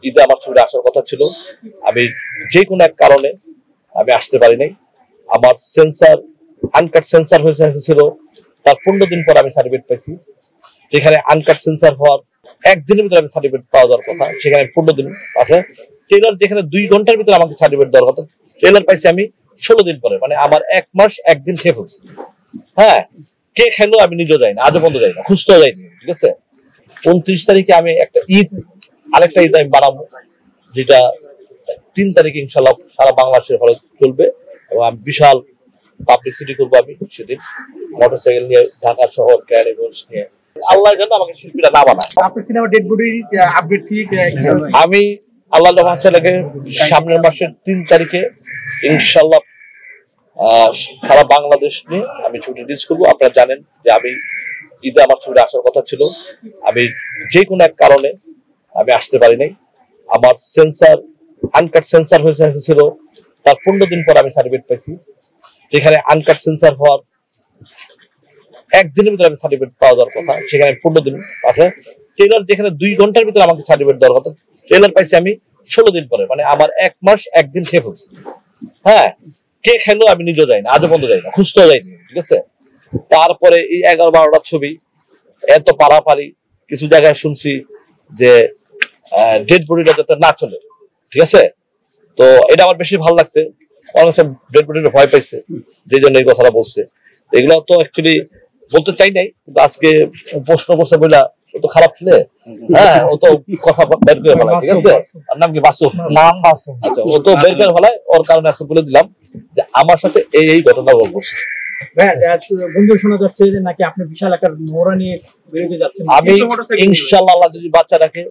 ঈদে আমার ছবিটা আসার কথা ছিল, আমি যে কোনো এক কারণে আমি আসতে পারি নাই। আমার সেন্সার আনকাট সেন্সার হয়েছিল, তার 15 দিন পর আমি সার্টিফিকেট পাইছি। যেখানে আনকাট সেন্সার হওয়ার একদিনের ভিতরে আমি সার্টিফিকেট পাওয়া যাওয়ার কথা, সেখানে 15 দিন আছে। ট্রেলার যেখানে 2 ঘন্টার ভিতরে আমাকে সার্টিফিকেট দেওয়ার কথা, ট্রেলার পাইছি আমি 16 দিন পরে, মানে আমার 1 মাস 1 দিন খেয়ে ফেলছি। হ্যাঁ, কে খেলো আমি নিজেও যাই না, আজও বন্ধ যাই না, খুঁজতেও যাইনি। ঠিক আছে, 29 তারিখে আমি একটা ঈদ, আরেকটা ঈদ আমি বানাবো, যেটা 3 তারিখে ইনশাল্লাহ সারা বাংলাদেশের হলে চলবে। এবং আমি বিশাল পাবলিসিটি করবো আমি সেদিন, মোটরসাইকেল নিয়ে ঢাকা শহর ক্যারিগঞ্জ নিয়ে। আল্লাহ যেন আমাকে শিল্পীরা না বানায়। আমি আল্লাহ লাগে সামনের মাসের 3 তারিখে ইনশাল্লাহ সারা বাংলাদেশ নিয়ে আমি ছবি রিলিজ করবো। আপনারা জানেন যে আমি ঈদে আমার ছবিটা আসার কথা ছিল, আমি যে কোনো এক কারণে আমি আসতে পারি নাই। আমার সেন্সার আনকাট সেন্সার হয়েছিল, তার 15 দিন পর আমি সার্টিফিকেট পাইছি। যেখানে আনকাট সেন্সার হওয়ার একদিনের ভিতরে আমি সার্টিফিকেট পাওয়া যাওয়ার কথা, সেখানে 15 দিন আছে। ট্রেলার যেখানে 2 ঘন্টার ভিতরে আমাকে সার্টিফিকেট দেওয়ার কথা, ট্রেলার পাইছি আমি 16 দিন পরে, মানে আমার 1 মাস 1 দিন খেয়ে ফেলছি। হ্যাঁ, কে খেলো আমি নিজেও যাই না, আজও বন্ধ যাই না, খুঁজতেও যাইনি। ঠিক আছে, তারপরে এই 11-12টা ছবি এত পারাপারি, কিছু জায়গায় শুনছি যে ডেড বডিটা যাতে না চলে। ঠিক আছে, তো এটা আমার বেশি ভালো লাগছে। অনেক ডেড বডিটা ভয় পাইছে, যে জন্য এই কথাটা বলছে। এগুলো তো অ্যাকচুয়ালি বলতে চাই নাই, কিন্তু আজকে প্রশ্ন করছে বইলা ও তো খারাপ ছিল। হ্যাঁ, ও তো কথা বের করে ফেলায়। ঠিক আছে, আর নাম কি বাসু? নাম বাসু। আচ্ছা, ও তো বের করে ফেলায়, ওর কারণে আজকে বলে দিলাম যে আমার সাথে এই ঘটনা ঘটছে। শোনা যাচ্ছে যে নাকি আপনি বিশাল একটা মোড়া নিয়ে বেরিয়ে যাচ্ছেন। আমি ইনশাআল্লাহ আল্লাহ যদি বাচ্চা রাখে,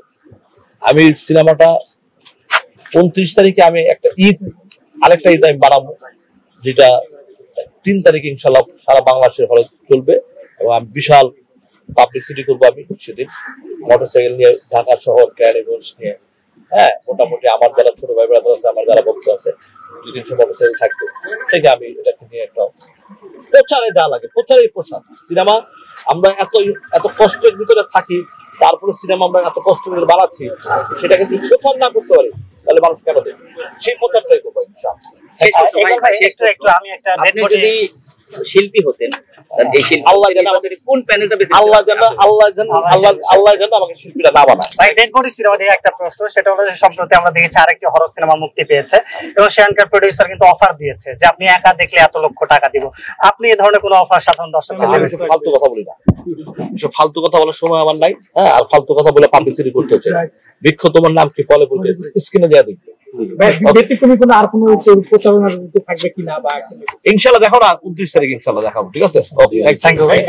আমি সিনেমাটা 29 তারিখে আমি একটা ঈদ, আরেকটা ঈদ আমি বানাবো, যেটা 3 তারিখে ইনশাআল্লাহ সারা বাংলাদেশের হলে চলবে। এবং আমি বিশাল পাবলিসিটি করবো আমি সেদিন, মোটরসাইকেল নিয়ে ঢাকা শহর ক্যারিগঞ্জ নিয়ে। হ্যাঁ, মোটামুটি আমার যারা ছোট ভাই ব্রাদার আছে, আমার যারা ভক্ত আছে, 200-300 মোটরসাইকেল থাকবে, থেকে আমি এটাকে নিয়ে একটা প্রচারে দেওয়া লাগে। প্রচারেই প্রসার সিনেমা। আমরা এত কষ্টের ভিতরে থাকি, তারপরে সিনেমা আমরা এত কষ্ট করে বানাচ্ছি, সেটাকে যদি প্রচার না করতে পারি তাহলে মানুষ কেন দেখবে? সেই প্রচারটাই করবো ইনশাআল্লাহ। আমি একটা শিল্পী হতেন, আল্লাহ যেন আমাকে শিল্পীরা না বানায়। ডেড বডি সিনেমা নিয়ে একটা প্রশ্ন, সেটা হলো যে সম্প্রতি আমরা দেখেছি আরেকটি হরর সিনেমা মুক্তি পেয়েছে, এবং সেখানকার প্রোডিউসার কিন্তু অফার দিয়েছে যে আপনি একা দেখলে এত লক্ষ টাকা দিব। আপনি এই ধরনের কোনো অফার সাধারণ দর্শকদের? আমি ফালতু কথা বলি না, ফালতু কথা বলার সময় আমার নাই। হ্যাঁ, আর ফালতু কথা বলে পাবলিসিটি করতে হচ্ছে। বৃক্ষ তোমার নাম কি, ফলে বলতে স্ক্রিনে দেওয়া দেখবে। ইনশাল্লাহ দেখো না, 29 তারিখ ইনশাল্লাহ দেখাবো। ঠিক আছে, থ্যাংক ইউ ভাই।